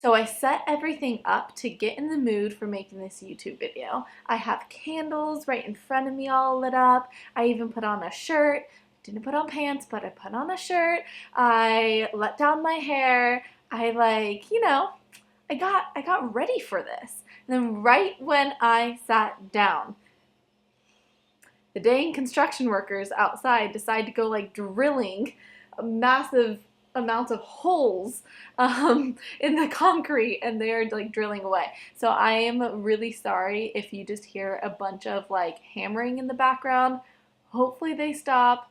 So I set everything up to get in the mood for making this YouTube video. I have candles right in front of me all lit up. I even put on a shirt. Didn't put on pants, but I put on a shirt. I let down my hair. I I got ready for this. And then right when I sat down, the dang construction workers outside decide to go like drilling massive amounts of holes in the concrete, and they're like drilling away. So I am really sorry if you just hear a bunch of like hammering in the background. Hopefully they stop.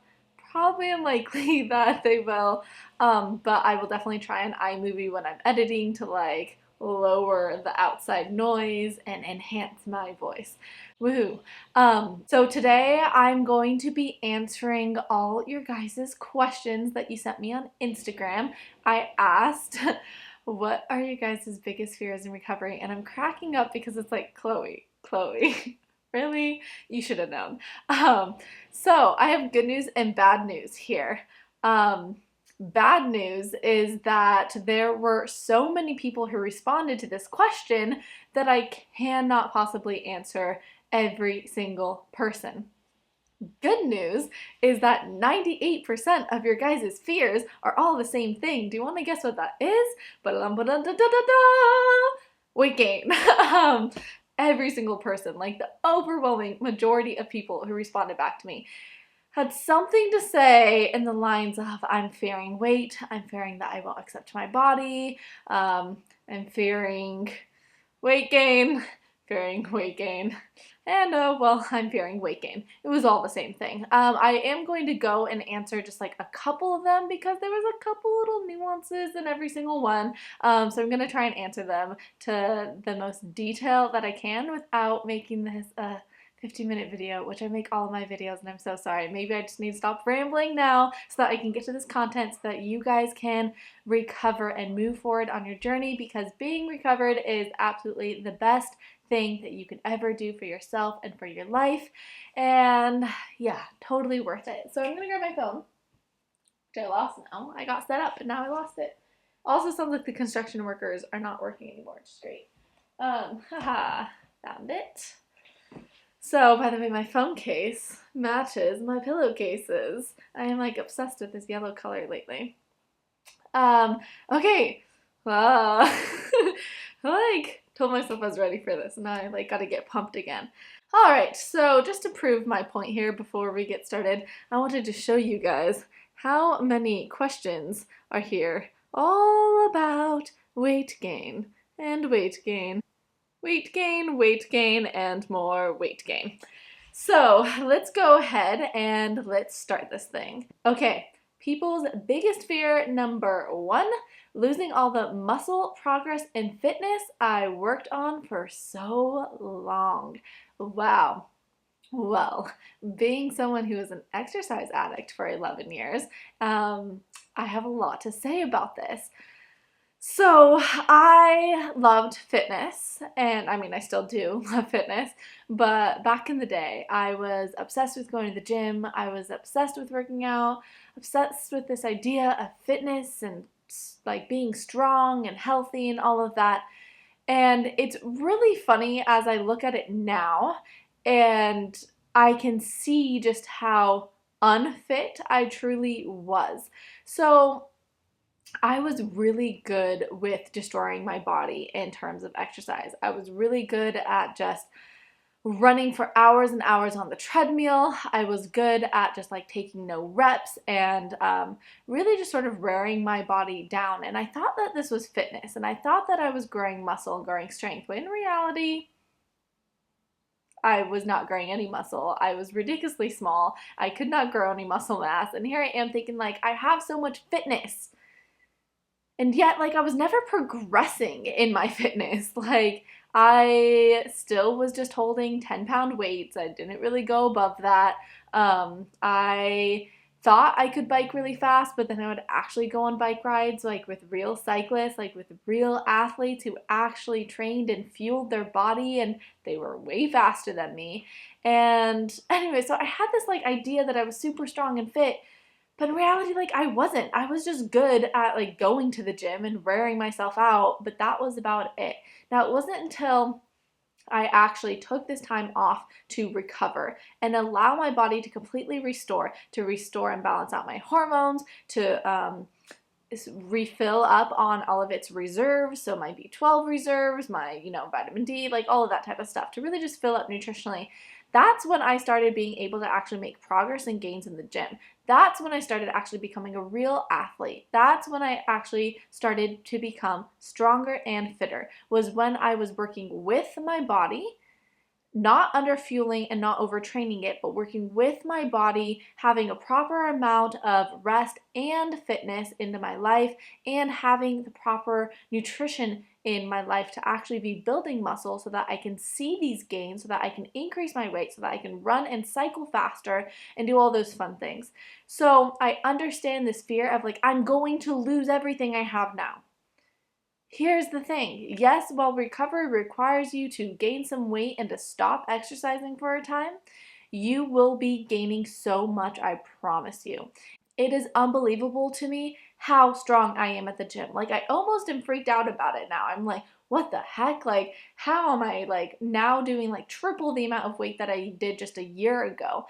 Probably unlikely that they will, but I will definitely try an iMovie when I'm editing to like lower the outside noise and enhance my voice. Woohoo. So today I'm going to be answering all your guys' questions that you sent me on Instagram. I asked, what are your guys' biggest fears in recovery? And I'm cracking up because it's like, Chloe, really? You should have known. So I have good news and bad news here. Bad news is that there were so many people who responded to this question that I cannot possibly answer every single person. Good news is that 98% of your guys' fears are all the same thing. Do you want to guess what that is? Weight gain. Every single person, like the overwhelming majority of people who responded back to me, had something to say in the lines of, I'm fearing weight, I'm fearing that I won't accept my body, I'm fearing weight gain, and well, I'm fearing weight gain. It was all the same thing. I am going to go and answer just like a couple of them because there was a couple little nuances in every single one. So I'm going to try and answer them to the most detail that I can without making this a 15-minute video, which I make all of my videos, and I'm so sorry. Maybe I just need to stop rambling now so that I can get to this content so that you guys can recover and move forward on your journey, because being recovered is absolutely the best thing that you can ever do for yourself and for your life. And yeah, totally worth it. So I'm gonna grab my phone, which I lost now. I got set up and now I lost it. Also sounds like the construction workers are not working anymore, which is great. Haha, found it. So, by the way, my phone case matches my pillowcases. I am like obsessed with this yellow color lately. Okay. I like told myself I was ready for this, and now I like gotta get pumped again. Alright, so just to prove my point here before we get started, I wanted to show you guys how many questions are here all about weight gain and weight gain. Weight gain, and more weight gain. So let's go ahead and let's start this thing. Okay, people's biggest fear number one, losing all the muscle, progress, and fitness I worked on for so long. Wow. Well, being someone who was an exercise addict for 11 years, I have a lot to say about this. So I loved fitness, and I mean I still do love fitness, but back in the day I was obsessed with going to the gym. I was obsessed with working out, obsessed with this idea of fitness and like being strong and healthy and all of that. And it's really funny as I look at it now, and I can see just how unfit I truly was. So I was really good with destroying my body in terms of exercise. I was really good at just running for hours and hours on the treadmill. I was good at just like taking no reps and really just sort of wearing my body down. And I thought that this was fitness, and I thought that I was growing muscle and growing strength, when in reality, I was not growing any muscle. I was ridiculously small. I could not grow any muscle mass. And here I am thinking like, I have so much fitness. And yet, like, I was never progressing in my fitness. Like, I still was just holding 10-pound weights. I didn't really go above that. I thought I could bike really fast, but then I would actually go on bike rides, like, with real cyclists, like, with real athletes who actually trained and fueled their body, and they were way faster than me. And anyway, so I had this, like, idea that I was super strong and fit, But in reality, like, I wasn't. I was just good at like going to the gym and wearing myself out, but that was about it. Now, it wasn't until I actually took this time off to recover and allow my body to completely to restore and balance out my hormones, to refill up on all of its reserves, so my B12 reserves, my, vitamin D, like all of that type of stuff, to really just fill up nutritionally. That's when I started being able to actually make progress and gains in the gym. That's when I started actually becoming a real athlete. That's when I actually started to become stronger and fitter, was when I was working with my body, not under fueling and not overtraining it, but working with my body, having a proper amount of rest and fitness into my life, and having the proper nutrition in my life to actually be building muscle so that I can see these gains, so that I can increase my weight, so that I can run and cycle faster and do all those fun things. So I understand this fear of like, I'm going to lose everything I have now. Here's the thing. Yes, while recovery requires you to gain some weight and to stop exercising for a time, you will be gaining so much, I promise you. It is unbelievable to me how strong I am at the gym. Like, I almost am freaked out about it now. I'm like, what the heck? Like, how am I like now doing like triple the amount of weight that I did just a year ago?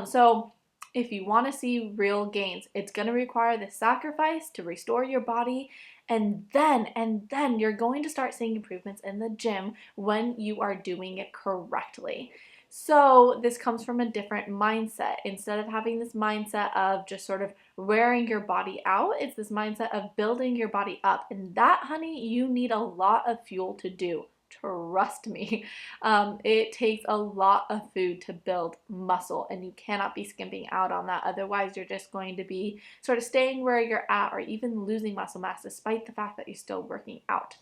So if you want to see real gains, it's going to require the sacrifice to restore your body, and then you're going to start seeing improvements in the gym when you are doing it correctly. So this comes from a different mindset. Instead of having this mindset of just sort of wearing your body out, it's this mindset of building your body up. And that, honey, you need a lot of fuel to do. Trust me. It takes a lot of food to build muscle, and you cannot be skimping out on that. Otherwise, you're just going to be sort of staying where you're at or even losing muscle mass despite the fact that you're still working out.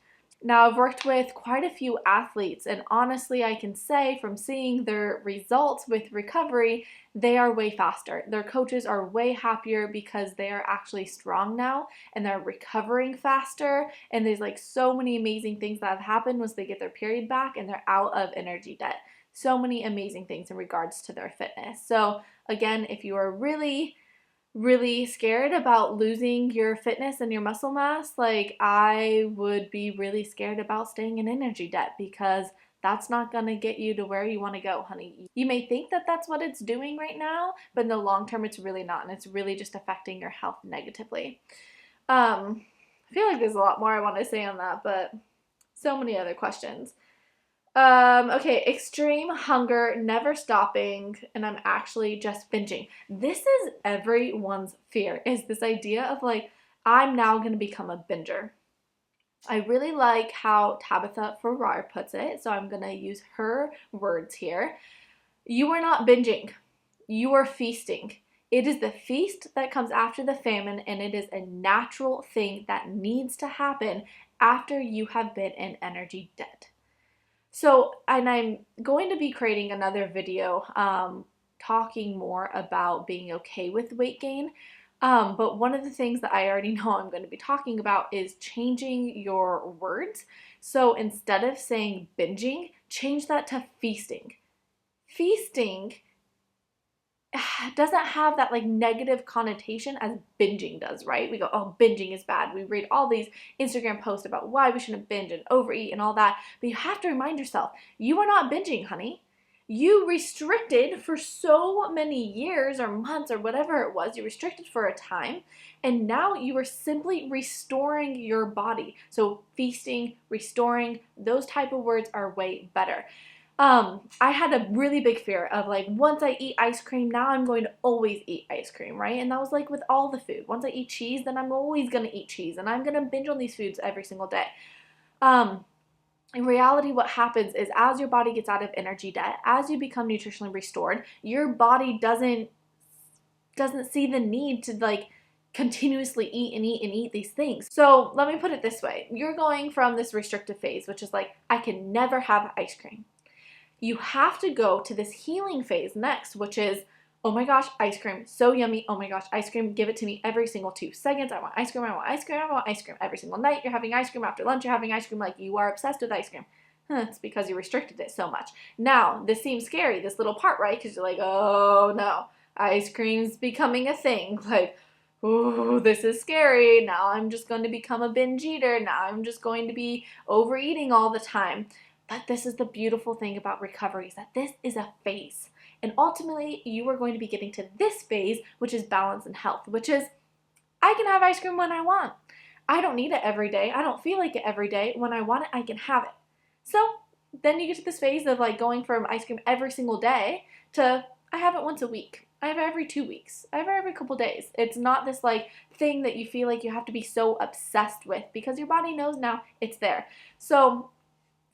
Now, I've worked with quite a few athletes, and honestly, I can say from seeing their results with recovery, they are way faster. Their coaches are way happier because they are actually strong now and they're recovering faster. And there's like so many amazing things that have happened once they get their period back and they're out of energy debt. So many amazing things in regards to their fitness. So again, if you are really scared about losing your fitness and your muscle mass, like, I would be really scared about staying in energy debt, because that's not going to get you to where you want to go, honey. You may think that that's what it's doing right now, but in the long term, it's really not, and it's really just affecting your health negatively. I feel like there's a lot more I want to say on that, but so many other questions. Okay, extreme hunger, never stopping, and I'm actually just binging. This is everyone's fear, is this idea of like, I'm now going to become a binger. I really like how Tabitha Farrar puts it, so I'm going to use her words here. You are not binging, you are feasting. It is the feast that comes after the famine, and it is a natural thing that needs to happen after you have been in energy debt. So, and I'm going to be creating another video talking more about being okay with weight gain. But one of the things that I already know I'm going to be talking about is changing your words. So instead of saying binging, change that to feasting. Feasting doesn't have that like negative connotation as binging does, right? We go, oh, binging is bad. We read all these Instagram posts about why we shouldn't binge and overeat and all that. But you have to remind yourself, you are not binging, honey. You restricted for so many years or months or whatever it was. You restricted for a time, and now you are simply restoring your body. So feasting, restoring, those type of words are way better. I had a really big fear of like, once I eat ice cream, now I'm going to always eat ice cream, right? And that was like with all the food. Once I eat cheese, then I'm always going to eat cheese, and I'm going to binge on these foods every single day. In reality, what happens is as your body gets out of energy debt, as you become nutritionally restored, your body doesn't see the need to like continuously eat and eat and eat these things. So let me put it this way. You're going from this restrictive phase, which is like, I can never have ice cream. You have to go to this healing phase next, which is, oh my gosh, ice cream, so yummy. Oh my gosh, ice cream, give it to me every single 2 seconds. I want ice cream, I want ice cream, I want ice cream. Every single night you're having ice cream, after lunch you're having ice cream, like you are obsessed with ice cream. It's because you restricted it so much. Now, this seems scary, this little part, right? Because you're like, oh no, ice cream's becoming a thing. Like, ooh, this is scary. Now I'm just going to become a binge eater. Now I'm just going to be overeating all the time. But this is the beautiful thing about recovery, is that this is a phase. And ultimately, you are going to be getting to this phase, which is balance and health, which is I can have ice cream when I want. I don't need it every day. I don't feel like it every day. When I want it, I can have it. So then you get to this phase of like going from ice cream every single day to I have it once a week. I have it every 2 weeks. I have it every couple days. It's not this like thing that you feel like you have to be so obsessed with because your body knows now it's there. So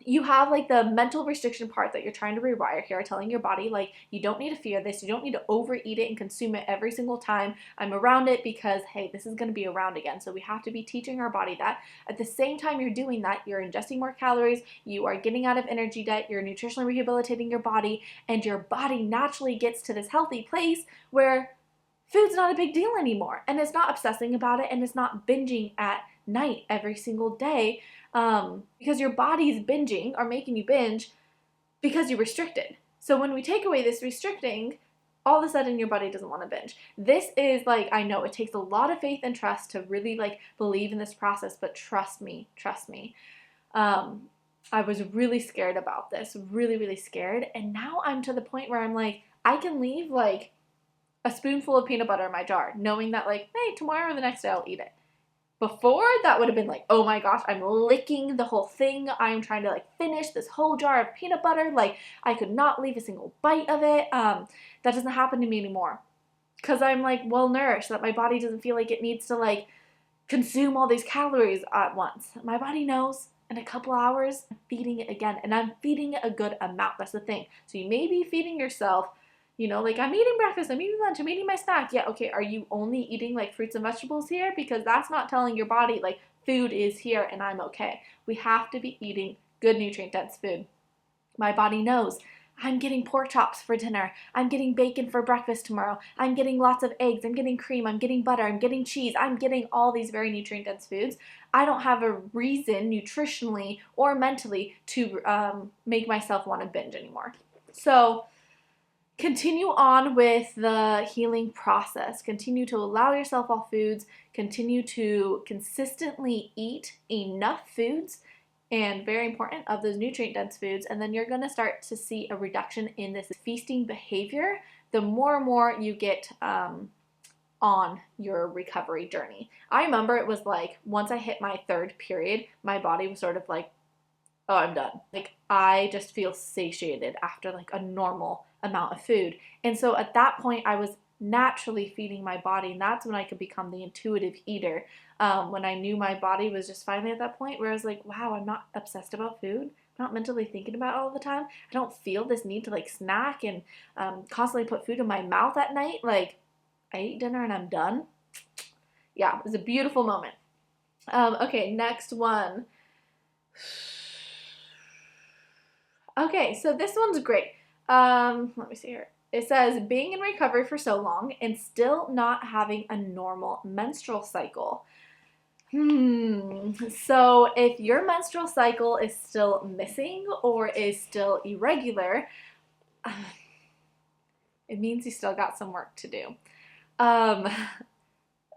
you have like the mental restriction part that you're trying to rewire here, telling your body like you don't need to fear this, you don't need to overeat it and consume it every single time I'm around it because hey, this is going to be around again. So we have to be teaching our body that. At the same time you're doing that, you're ingesting more calories, you are getting out of energy debt, you're nutritionally rehabilitating your body, and your body naturally gets to this healthy place where food's not a big deal anymore, and it's not obsessing about it, and it's not binging at night every single day, because your body's binging or making you binge because you restricted. So when we take away this restricting, all of a sudden your body doesn't want to binge. This is like, I know it takes a lot of faith and trust to really like believe in this process, but trust me. I was really scared about this, really scared, and now I'm to the point where I'm like, I can leave like a spoonful of peanut butter in my jar, knowing that like, hey, tomorrow or the next day I'll eat it. Before, that would have been like, oh my gosh, I'm licking the whole thing. I'm trying to like finish this whole jar of peanut butter. Like I could not leave a single bite of it. That doesn't happen to me anymore because I'm like well nourished, that my body doesn't feel like it needs to like consume all these calories at once. My body knows in a couple hours, I'm feeding it again, and I'm feeding it a good amount. That's the thing. So you may be feeding yourself, you know, like I'm eating breakfast, I'm eating lunch, I'm eating my snack. Yeah, okay, are you only eating like fruits and vegetables here? Because that's not telling your body like food is here and I'm okay. We have to be eating good nutrient dense food. My body knows I'm getting pork chops for dinner. I'm getting bacon for breakfast tomorrow. I'm getting lots of eggs. I'm getting cream. I'm getting butter. I'm getting cheese. I'm getting all these very nutrient dense foods. I don't have a reason nutritionally or mentally to make myself want to binge anymore. So continue on with the healing process. Continue to allow yourself all foods. Continue to consistently eat enough foods, and very important, of those nutrient dense foods, and then you're going to start to see a reduction in this feasting behavior the more and more you get on your recovery journey. I remember it was like once I hit my third period, my body was sort of like, oh, I'm done. Like I just feel satiated after like a normal amount of food. And so at that point I was naturally feeding my body, and that's when I could become the intuitive eater. When I knew my body was just finally at that point where I was like, wow, I'm not obsessed about food. I'm not mentally thinking about it all the time. I don't feel this need to like snack and constantly put food in my mouth at night. Like I eat dinner and I'm done. Yeah, it was a beautiful moment. Okay, next one. Okay, so this one's great. Let me see here. It says, being in recovery for so long and still not having a normal menstrual cycle. So if your menstrual cycle is still missing or is still irregular, it means you still got some work to do.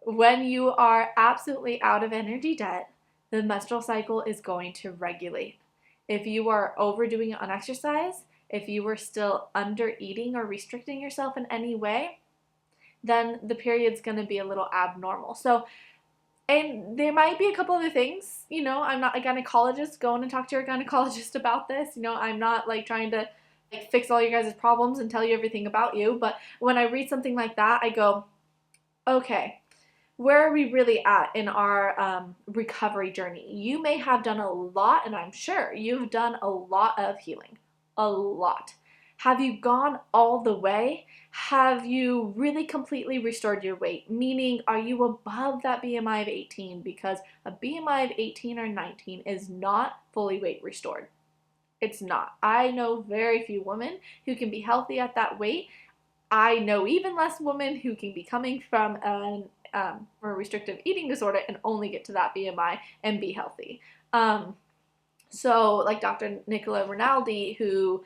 When you are absolutely out of energy debt, the menstrual cycle is going to regulate. If you are overdoing it on exercise, if you were still under eating or restricting yourself in any way, then the period's going to be a little abnormal. So, and there might be a couple other things, you know, I'm not a gynecologist. Go in and talk to your gynecologist about this. You know, I'm not like trying to like fix all your guys' problems and tell you everything about you. But when I read something like that, I go, okay, where are we really at in our recovery journey? You may have done a lot, and I'm sure you've done a lot of healing. A lot. Have you gone all the way? Have you really completely restored your weight? Meaning, are you above that BMI of 18? Because a BMI of 18 or 19 is not fully weight restored. It's not. I know very few women who can be healthy at that weight. I know even less women who can be coming from a restrictive eating disorder and only get to that BMI and be healthy. So like Dr. Nicola Rinaldi, who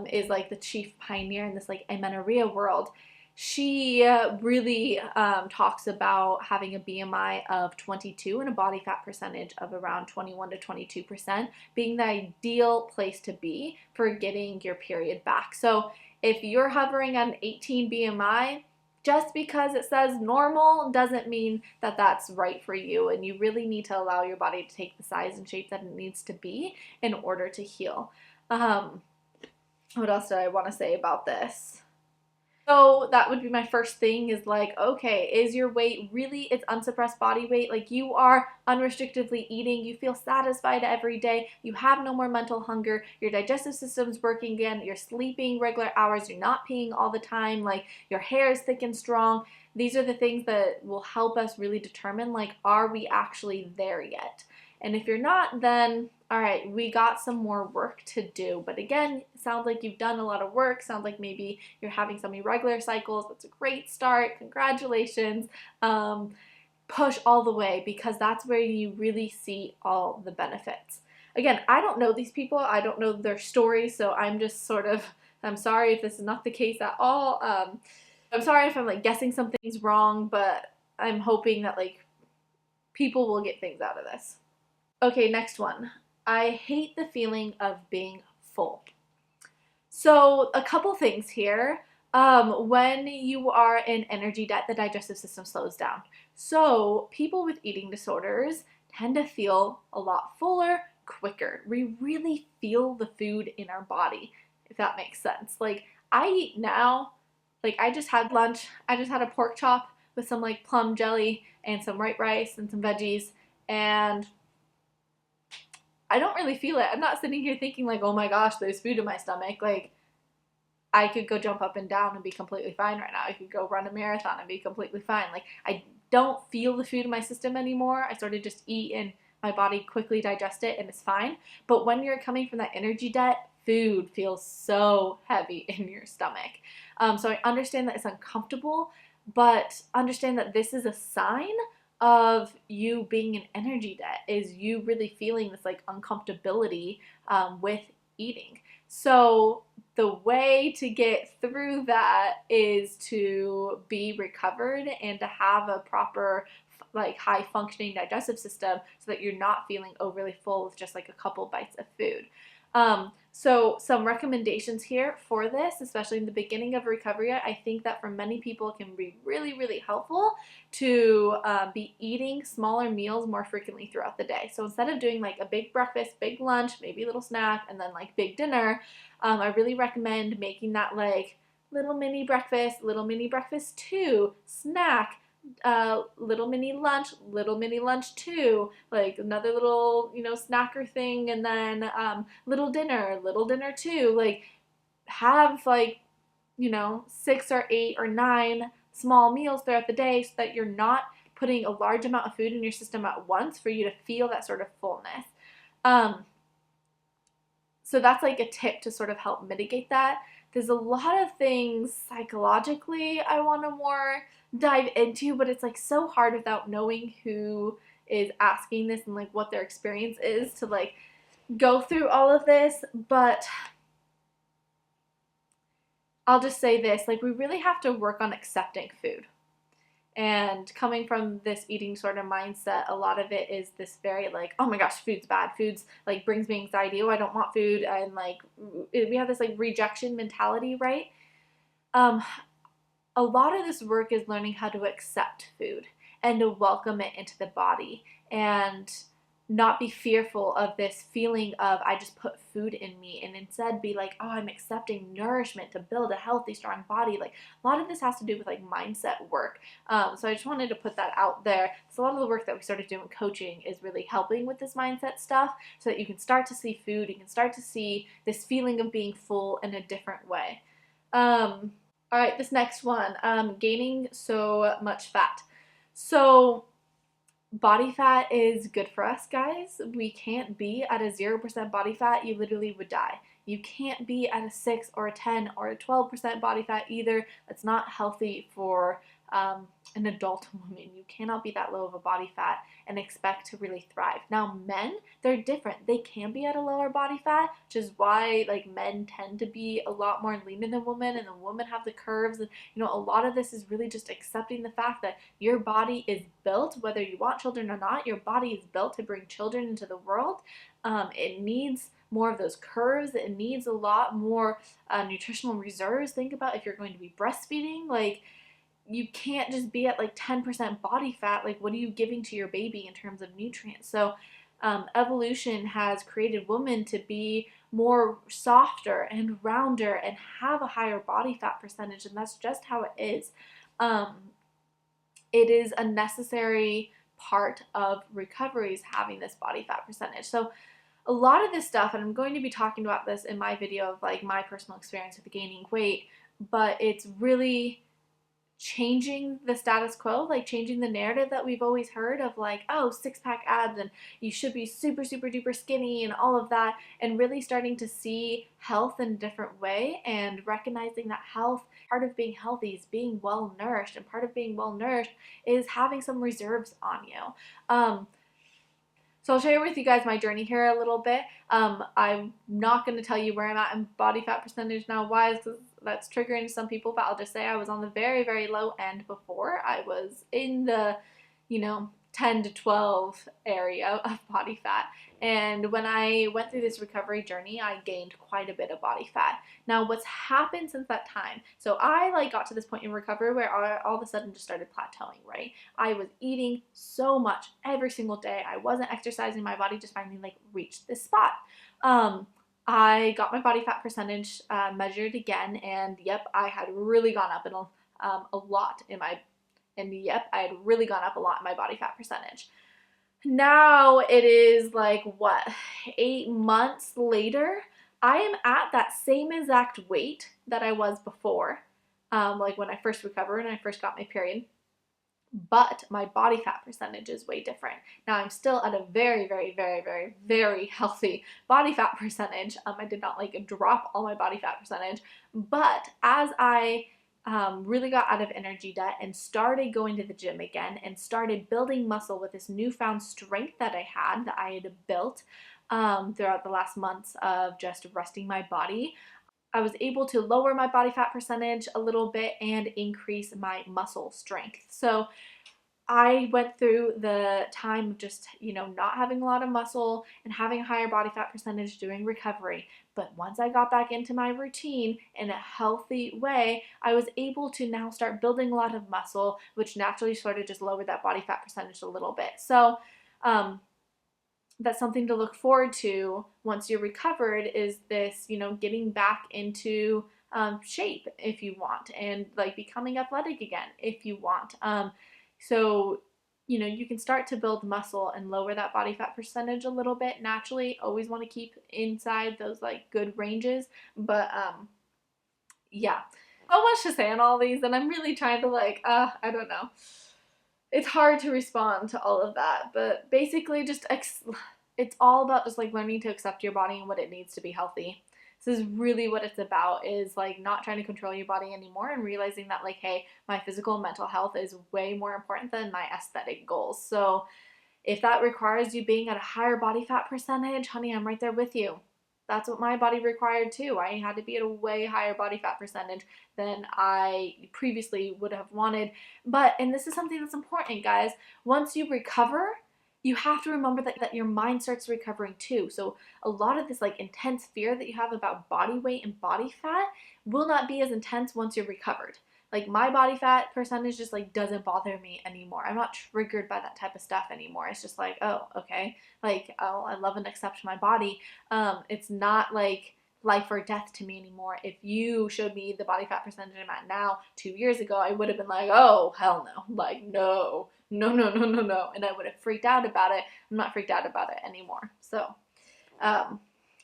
is like the chief pioneer in this like Amenorrhea world, she really talks about having a BMI of 22 and a body fat percentage of around 21 to 22% being the ideal place to be for getting your period back. So if you're hovering at an 18 BMI, just because it says normal doesn't mean that that's right for you, and you really need to allow your body to take the size and shape that it needs to be in order to heal. What else did I want to say about this? So that would be my first thing, is like, okay, is your weight really, it's unsuppressed body weight? Like, you are unrestrictedly eating, you feel satisfied every day, you have no more mental hunger, your digestive system's working again, you're sleeping regular hours, you're not peeing all the time, like your hair is thick and strong. These are the things that will help us really determine, like, are we actually there yet? And if you're not, then all right, we got some more work to do. But again, it sounds like you've done a lot of work. Sounds like maybe you're having some irregular cycles. That's a great start. Congratulations. Push all the way, because that's where you really see all the benefits. Again, I don't know these people. I don't know their stories. So I'm just sort of, I'm sorry if this is not the case at all. I'm sorry if I'm like guessing something's wrong, but I'm hoping that like people will get things out of this. Okay, next one. I hate the feeling of being full. So a couple things here. When you are in energy debt, the digestive system slows down. So people with eating disorders tend to feel a lot fuller quicker. We really feel the food in our body, if that makes sense. Like, I eat now, like I just had lunch. I just had a pork chop with some like plum jelly and some white rice and some veggies, and I don't really feel it. I'm not sitting here thinking like, oh my gosh, there's food in my stomach. Like, I could go jump up and down and be completely fine right now. I could go run a marathon and be completely fine. Like, I don't feel the food in my system anymore. I sort of just eat and my body quickly digest it and it's fine. But when you're coming from that energy debt, food feels so heavy in your stomach. So I understand that it's uncomfortable, but understand that this is a sign of you being in energy debt, is you really feeling this like uncomfortability with eating. So the way to get through that is to be recovered and to have a proper like high functioning digestive system so that you're not feeling overly full with just like a couple bites of food. So some recommendations here for this, especially in the beginning of recovery, I think that for many people it can be really, really helpful to be eating smaller meals more frequently throughout the day. So instead of doing like a big breakfast, big lunch, maybe a little snack, and then like big dinner, I really recommend making that like little mini breakfast 2, snack, little mini lunch 2, like another little, snacker thing, and then little dinner 2. Like, have like, 6 or 8 or 9 small meals throughout the day so that you're not putting a large amount of food in your system at once for you to feel that sort of fullness. So that's like a tip to sort of help mitigate that. There's a lot of things psychologically I want to more dive into, but it's like so hard without knowing who is asking this and like what their experience is to like go through all of this. But I'll just say this, like, we really have to work on accepting food. And coming from this eating disorder mindset, a lot of it is this very like, oh my gosh, food's bad. Food's like brings me anxiety. Oh, I don't want food. And like, we have this like rejection mentality, right? A lot of this work is learning how to accept food and to welcome it into the body and not be fearful of this feeling of I just put food in me, and instead be like, oh, I'm accepting nourishment to build a healthy, strong body. Like, a lot of this has to do with like mindset work. So I just wanted to put that out there. So a lot of the work that we started doing coaching is really helping with this mindset stuff so that you can start to see food, you can start to see this feeling of being full in a different way. All right, this next one, gaining so much fat. So body fat is good for us, guys. We can't be at a 0% body fat. You literally would die. You can't be at a 6 or a 10 or a 12% body fat either. That's not healthy for an adult woman. You cannot be that low of a body fat and expect to really thrive. Now, men, they're different. They can be at a lower body fat, which is why like men tend to be a lot more leaner than women, and the women have the curves. And a lot of this is really just accepting the fact that your body is built, whether you want children or not, your body is built to bring children into the world. It needs more of those curves. It needs a lot more nutritional reserves. Think about if you're going to be breastfeeding, like you can't just be at like 10% body fat. Like, what are you giving to your baby in terms of nutrients? So evolution has created women to be more softer and rounder and have a higher body fat percentage, and that's just how it is. It is a necessary part of recovery, is having this body fat percentage. So a lot of this stuff, and I'm going to be talking about this in my video of like my personal experience with gaining weight, but it's really changing the status quo, like changing the narrative that we've always heard of like, oh, six-pack abs and you should be super, super duper skinny and all of that, and really starting to see health in a different way and recognizing that health, part of being healthy is being well nourished, and part of being well nourished is having some reserves on you. So I'll share with you guys my journey here a little bit. I'm not going to tell you where I'm at in body fat percentage now. Why? Because that's triggering some people, but I'll just say I was on the very, very low end before. I was in the, 10 to 12 area of body fat. And when I went through this recovery journey, I gained quite a bit of body fat. Now, what's happened since that time? So I got to this point in recovery where I all of a sudden just started plateauing, right? I was eating so much every single day. I wasn't exercising. My body just finally reached this spot. I got my body fat percentage measured again, and yep, I had really gone up in a lot in my, and yep, I had really gone up a lot in my body fat percentage. Now it is 8 months later, I am at that same exact weight that I was before, when I first recovered and I first got my period. But my body fat percentage is way different. Now I'm still at a very, very, very, very, very healthy body fat percentage. I did not drop all my body fat percentage, but as I really got out of energy debt and started going to the gym again and started building muscle with this newfound strength that I had built throughout the last months of just resting my body, I was able to lower my body fat percentage a little bit and increase my muscle strength. So I went through the time of just, not having a lot of muscle and having a higher body fat percentage doing recovery. But once I got back into my routine in a healthy way, I was able to now start building a lot of muscle, which naturally sort of just lowered that body fat percentage a little bit. So, that's something to look forward to once you're recovered, is this, getting back into shape if you want, and becoming athletic again if you want. So, you can start to build muscle and lower that body fat percentage a little bit naturally. Always want to keep inside those good ranges, but yeah. So much to say on all these, and I'm really trying to I don't know. It's hard to respond to all of that, but basically just it's all about just learning to accept your body and what it needs to be healthy. This is really what it's about, is not trying to control your body anymore, and realizing that hey, my physical and mental health is way more important than my aesthetic goals. So if that requires you being at a higher body fat percentage, honey, I'm right there with you. That's what my body required too. I had to be at a way higher body fat percentage than I previously would have wanted. But, and this is something that's important, guys, once you recover, you have to remember that your mind starts recovering too. So a lot of this intense fear that you have about body weight and body fat will not be as intense once you're recovered. My body fat percentage just doesn't bother me anymore. I'm not triggered by that type of stuff anymore. It's just oh, okay. Oh, I love and accept my body. It's not life or death to me anymore. If you showed me the body fat percentage I'm at now 2 years ago, I would have been oh, hell no. No. No, no, no, no, no. And I would have freaked out about it. I'm not freaked out about it anymore. So,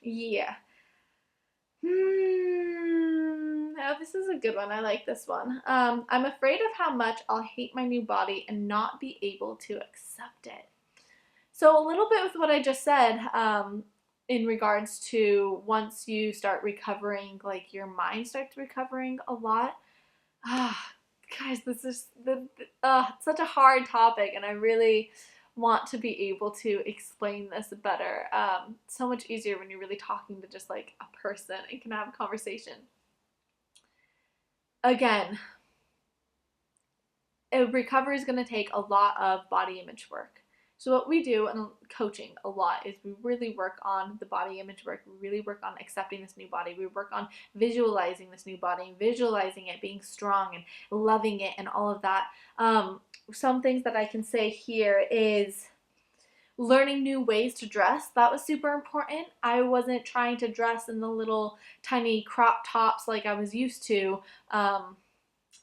yeah. Oh, this is a good one. I like this one. I'm afraid of how much I'll hate my new body and not be able to accept it. So a little bit with what I just said, in regards to once you start recovering, your mind starts recovering a lot. guys, this is such a hard topic, and I really want to be able to explain this better. So much easier when you're really talking to just like a person and can have a conversation. Again, recovery is going to take a lot of body image work. So what we do in coaching a lot is we really work on the body image work. We really work on accepting this new body. We work on visualizing this new body, visualizing it being strong and loving it and all of that. Some things that I can say here is learning new ways to dress. That was super important. I wasn't trying to dress in the little tiny crop tops like I was used to. I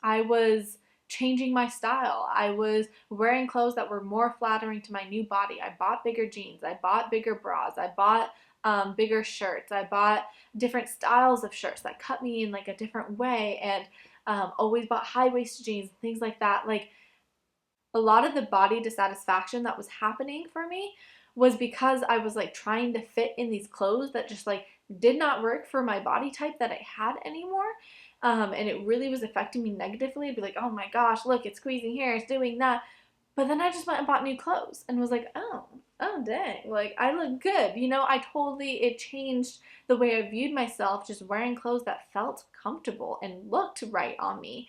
was changing my style. I was wearing clothes that were more flattering to my new body. I bought bigger jeans. I bought bigger bras. I bought bigger shirts. I bought different styles of shirts that cut me in like a different way, and always bought high-waisted jeans, things like that. Like, a lot of the body dissatisfaction that was happening for me was because I was like trying to fit in these clothes that just like did not work for my body type that I had anymore. And it really was affecting me negatively. I'd be like, oh my gosh, look, it's squeezing here, it's doing that. But then I just went and bought new clothes and was like, oh dang, like I look good. You know, it changed the way I viewed myself, just wearing clothes that felt comfortable and looked right on me.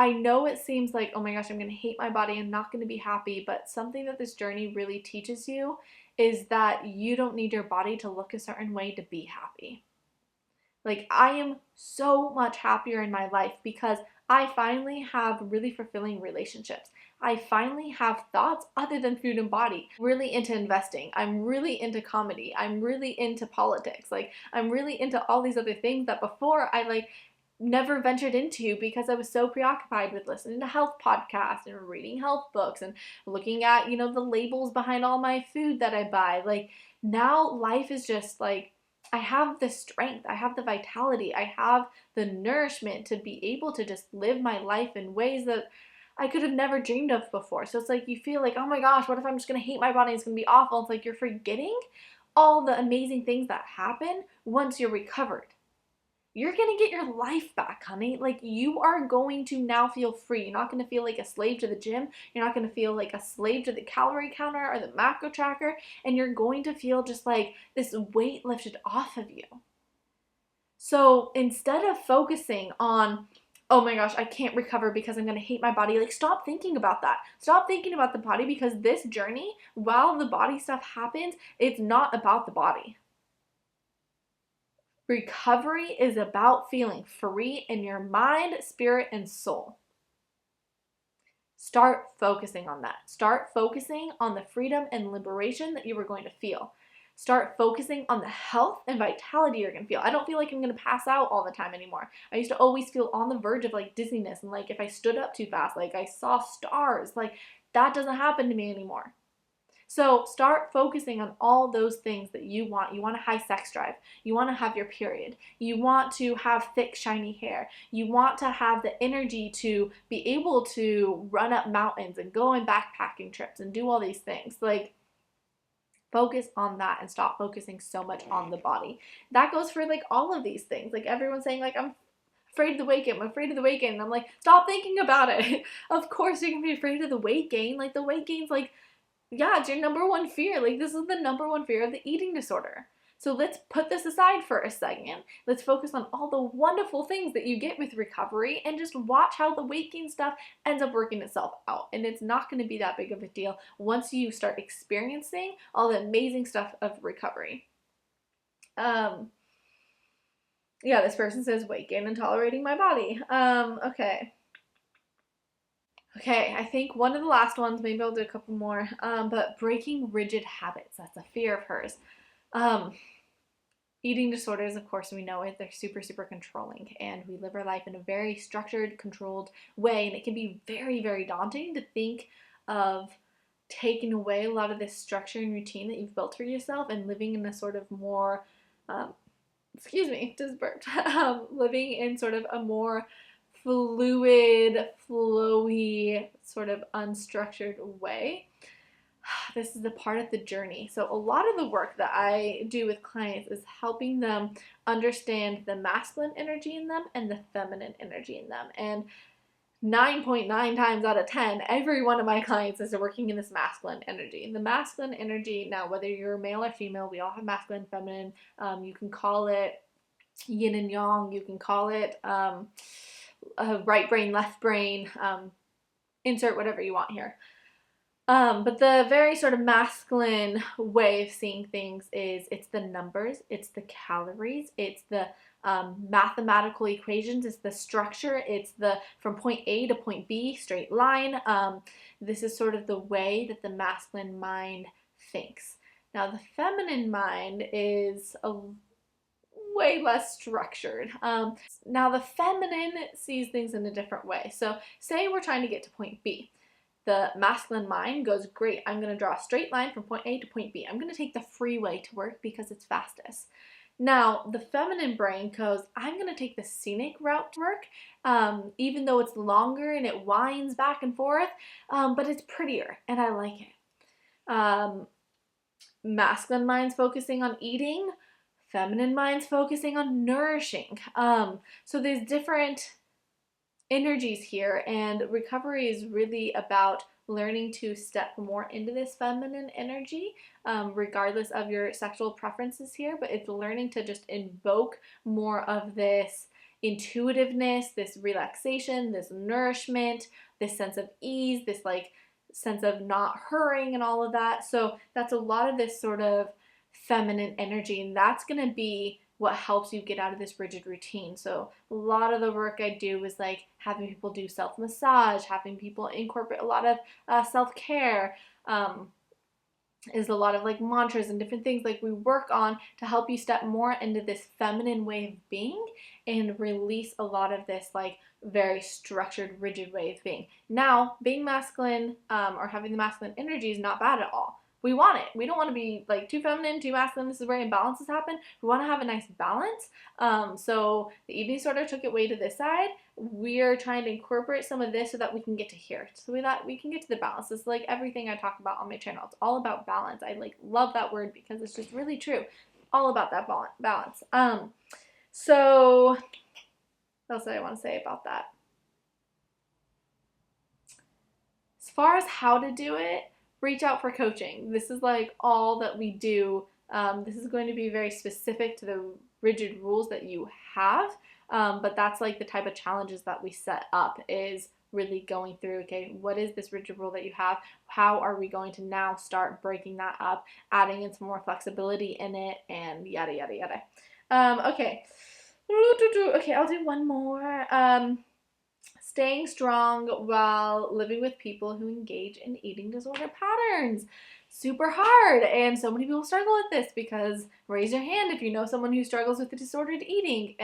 I know it seems like, oh my gosh, I'm going to hate my body, I'm not going to be happy, but something that this journey really teaches you is that you don't need your body to look a certain way to be happy. Like, I am so much happier in my life because I finally have really fulfilling relationships. I finally have thoughts other than food and body. Really into investing. I'm really into comedy. I'm really into politics. Like, I'm really into all these other things that before I like never ventured into because I was so preoccupied with listening to health podcasts and reading health books and looking at, you know, the labels behind all my food that I buy. Like, now life is just like, I have the strength, I have the vitality, I have the nourishment to be able to just live my life in ways that I could have never dreamed of before. So it's like you feel like, oh my gosh, what if I'm just going to hate my body? It's going to be awful. It's like you're forgetting all the amazing things that happen once you're recovered. You're going to get your life back, honey. Like, you are going to now feel free. You're not going to feel like a slave to the gym. You're not going to feel like a slave to the calorie counter or the macro tracker. And you're going to feel just like this weight lifted off of you. So instead of focusing on, oh my gosh, I can't recover because I'm going to hate my body, like, stop thinking about that. Stop thinking about the body, because this journey, while the body stuff happens, it's not about the body. Recovery is about feeling free in your mind, spirit, and soul. Start focusing on that. Start focusing on the freedom and liberation that you are going to feel. Start focusing on the health and vitality you're going to feel. I don't feel like I'm going to pass out all the time anymore. I used to always feel on the verge of like dizziness, and like if I stood up too fast, like I saw stars. Like, that doesn't happen to me anymore. So start focusing on all those things that you want. You want a high sex drive. You want to have your period. You want to have thick, shiny hair. You want to have the energy to be able to run up mountains and go on backpacking trips and do all these things. Like, focus on that and stop focusing so much on the body. That goes for like all of these things. Like, everyone's saying like, I'm afraid of the weight gain. I'm afraid of the weight gain. And I'm like, stop thinking about it. Of course you're going to be afraid of the weight gain. Like, the weight gain's like, yeah, it's your number one fear. Like, this is the number one fear of the eating disorder. So let's put this aside for a second. Let's focus on all the wonderful things that you get with recovery and just watch how the weight gain stuff ends up working itself out. And it's not going to be that big of a deal once you start experiencing all the amazing stuff of recovery. Yeah, this person says weight gain and tolerating my body. Okay, I think one of the last ones, maybe I'll do a couple more, but breaking rigid habits, that's a fear of hers. Eating disorders, of course, we know it, they're super, super controlling, and we live our life in a very structured, controlled way, and it can be very, very daunting to think of taking away a lot of this structure and routine that you've built for yourself and living in a sort of more, living in sort of a more fluid, flowy, sort of unstructured way. this is a part of the journey. So a lot of the work that I do with clients is helping them understand the masculine energy in them and the feminine energy in them. And 9.9 times out of 10, every one of my clients is working in this masculine energy. The masculine energy, now whether you're male or female, we all have masculine, feminine. You can call it yin and yang. You can call it right brain, left brain. Insert whatever you want here. But the very sort of masculine way of seeing things is it's the numbers, it's the calories, it's the mathematical equations, it's the structure, it's the from point A to point B, straight line. This is sort of the way that the masculine mind thinks. Now the feminine mind is a way less structured. Now the feminine sees things in a different way. So say we're trying to get to point B. The masculine mind goes, great, I'm going to draw a straight line from point A to point B. I'm going to take the freeway to work because it's fastest. Now, the feminine brain goes, I'm going to take the scenic route to work, even though it's longer and it winds back and forth, but it's prettier and I like it. Masculine mind's focusing on eating, feminine mind's focusing on nourishing. So there's different energies here, and recovery is really about learning to step more into this feminine energy, regardless of your sexual preferences here, but it's learning to just invoke more of this intuitiveness, this relaxation, this nourishment, this sense of ease, this like sense of not hurrying and all of that. So that's a lot of this sort of feminine energy, and that's going to be what helps you get out of this rigid routine. So a lot of the work I do is like having people do self-massage, having people incorporate a lot of self-care, is a lot of like mantras and different things like we work on to help you step more into this feminine way of being and release a lot of this like very structured, rigid way of being. Now, being masculine or having the masculine energy is not bad at all. We want it. We don't want to be like too feminine, too masculine. This is where imbalances happen. We want to have a nice balance. So the eating disorder took it way to this side. We're trying to incorporate some of this so that we can get to here. So that we can get to the balance. It's like everything I talk about on my channel. It's all about balance. I like love that word because it's just really true. All about that balance. So what else do I want to say about that? As far as how to do it, reach out for coaching. This is like all that we do. This is going to be very specific to the rigid rules that you have, but that's like the type of challenges that we set up is really going through, okay, what is this rigid rule that you have? How are we going to now start breaking that up, adding in some more flexibility in it, and yada, yada, yada. Okay. Okay, I'll do one more. Staying strong while living with people who engage in eating disorder patterns. Super hard, and so many people struggle with this because raise your hand if you know someone who struggles with the disordered eating.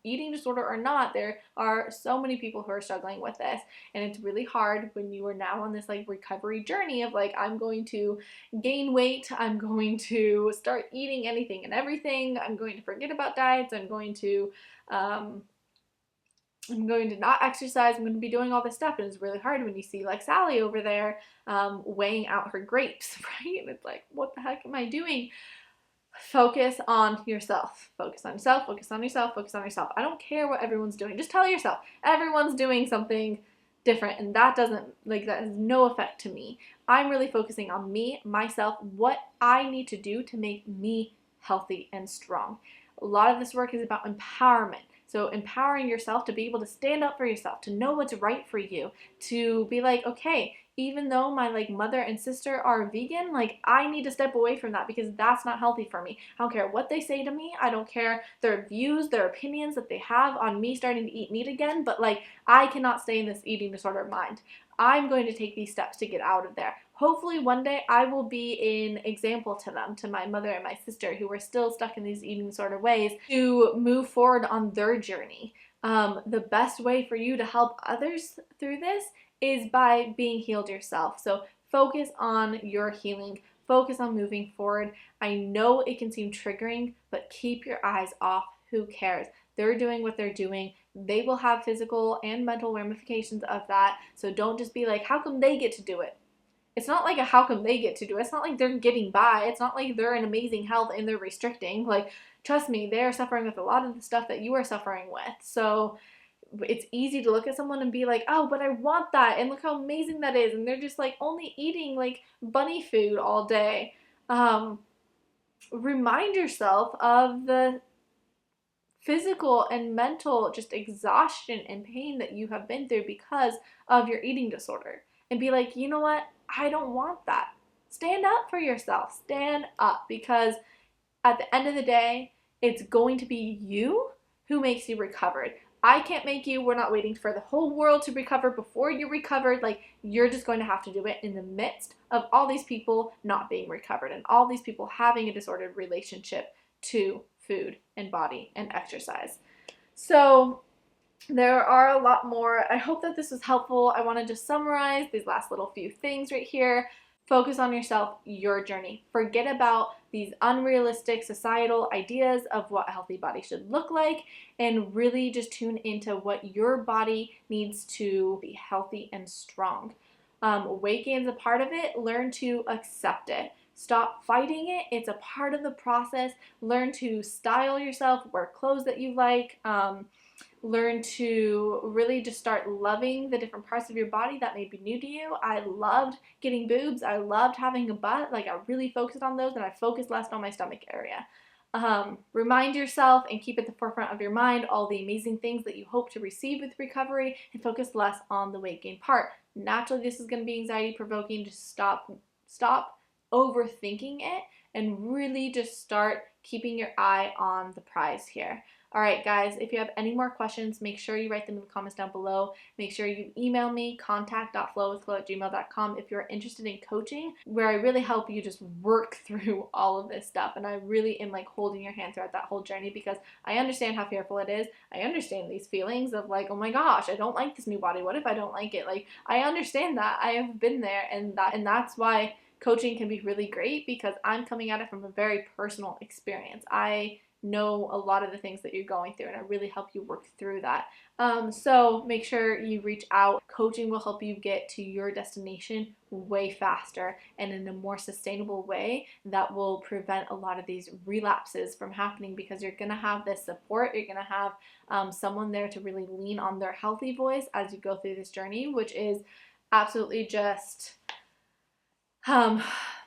Eating disorder or not, there are so many people who are struggling with this, and it's really hard when you are now on this like recovery journey of like, I'm going to gain weight, I'm going to start eating anything and everything, I'm going to forget about diets, I'm going to not exercise, I'm going to be doing all this stuff, and it's really hard when you see like Sally over there weighing out her grapes, right? And it's like, what the heck am I doing? Focus on yourself. Focus on yourself, focus on yourself, focus on yourself. I don't care what everyone's doing. Just tell yourself, everyone's doing something different, and that has no effect to me. I'm really focusing on me, myself, what I need to do to make me healthy and strong. A lot of this work is about empowerment. So empowering yourself to be able to stand up for yourself, to know what's right for you, to be like, okay, even though my like mother and sister are vegan, like I need to step away from that because that's not healthy for me. I don't care what they say to me. I don't care their views, their opinions that they have on me starting to eat meat again, but like I cannot stay in this eating disorder mind. I'm going to take these steps to get out of there. Hopefully one day I will be an example to them, to my mother and my sister who are still stuck in these eating disorder ways, to move forward on their journey. The best way for you to help others through this is by being healed yourself. So focus on your healing, focus on moving forward. I know it can seem triggering, but keep your eyes off. Who cares? They're doing what they're doing. They will have physical and mental ramifications of that. So don't just be like, how come they get to do it? it's not like a how come they get to do it. It's not like they're getting by. It's not like they're in amazing health and they're restricting. Like, trust me, they're suffering with a lot of the stuff that you are suffering with. So it's easy to look at someone and be like, oh, but I want that, and look how amazing that is, and they're just like only eating like bunny food all day. Remind yourself of the physical and mental just exhaustion and pain that you have been through because of your eating disorder, and be like, you know what, I don't want that. Stand up for yourself. Stand up, because at the end of the day, it's going to be you who makes you recovered. I can't make you. We're not waiting for the whole world to recover before you're recovered. Like, you're just going to have to do it in the midst of all these people not being recovered and all these people having a disordered relationship to food and body and exercise. So there are a lot more. I hope that this was helpful. I want to just summarize these last little few things right here. Focus on yourself, your journey. Forget about these unrealistic societal ideas of what a healthy body should look like, and really just tune into what your body needs to be healthy and strong. Weight gain's a part of it. Learn to accept it. Stop fighting it. It's a part of the process. Learn to style yourself, wear clothes that you like. Learn to really just start loving the different parts of your body that may be new to you. I loved getting boobs. I loved having a butt. Like, I really focused on those, and I focused less on my stomach area. Remind yourself and keep at the forefront of your mind all the amazing things that you hope to receive with recovery, and focus less on the weight gain part. Naturally, this is going to be anxiety provoking. Just stop overthinking it, and really just start keeping your eye on the prize here. All right, guys, if you have any more questions, make sure you write them in the comments down below. Make sure you email me, contact.flowwithchloe@gmail.com, if you're interested in coaching, where I really help you just work through all of this stuff. And I really am like holding your hand throughout that whole journey, because I understand how fearful it is. I understand these feelings of like, oh my gosh, I don't like this new body. What if I don't like it? Like, I understand that. I have been there, and that's why coaching can be really great, because I'm coming at it from a very personal experience. I know a lot of the things that you're going through, and I really help you work through that. So make sure you reach out. Coaching will help you get to your destination way faster and in a more sustainable way that will prevent a lot of these relapses from happening, because you're going to have this support. You're going to have someone there to really lean on their healthy voice as you go through this journey, which is absolutely just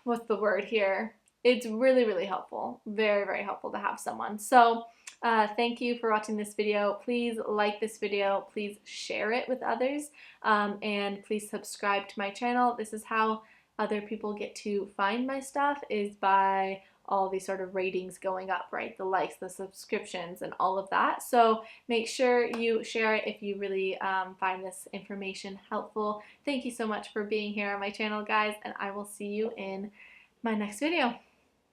what's the word here? It's really, really helpful. Very, very helpful to have someone. So thank you for watching this video. Please like this video. Please share it with others. And please subscribe to my channel. This is how other people get to find my stuff, is by all these sort of ratings going up, right? The likes, the subscriptions, and all of that. So make sure you share it if you really find this information helpful. Thank you so much for being here on my channel, guys, and I will see you in my next video.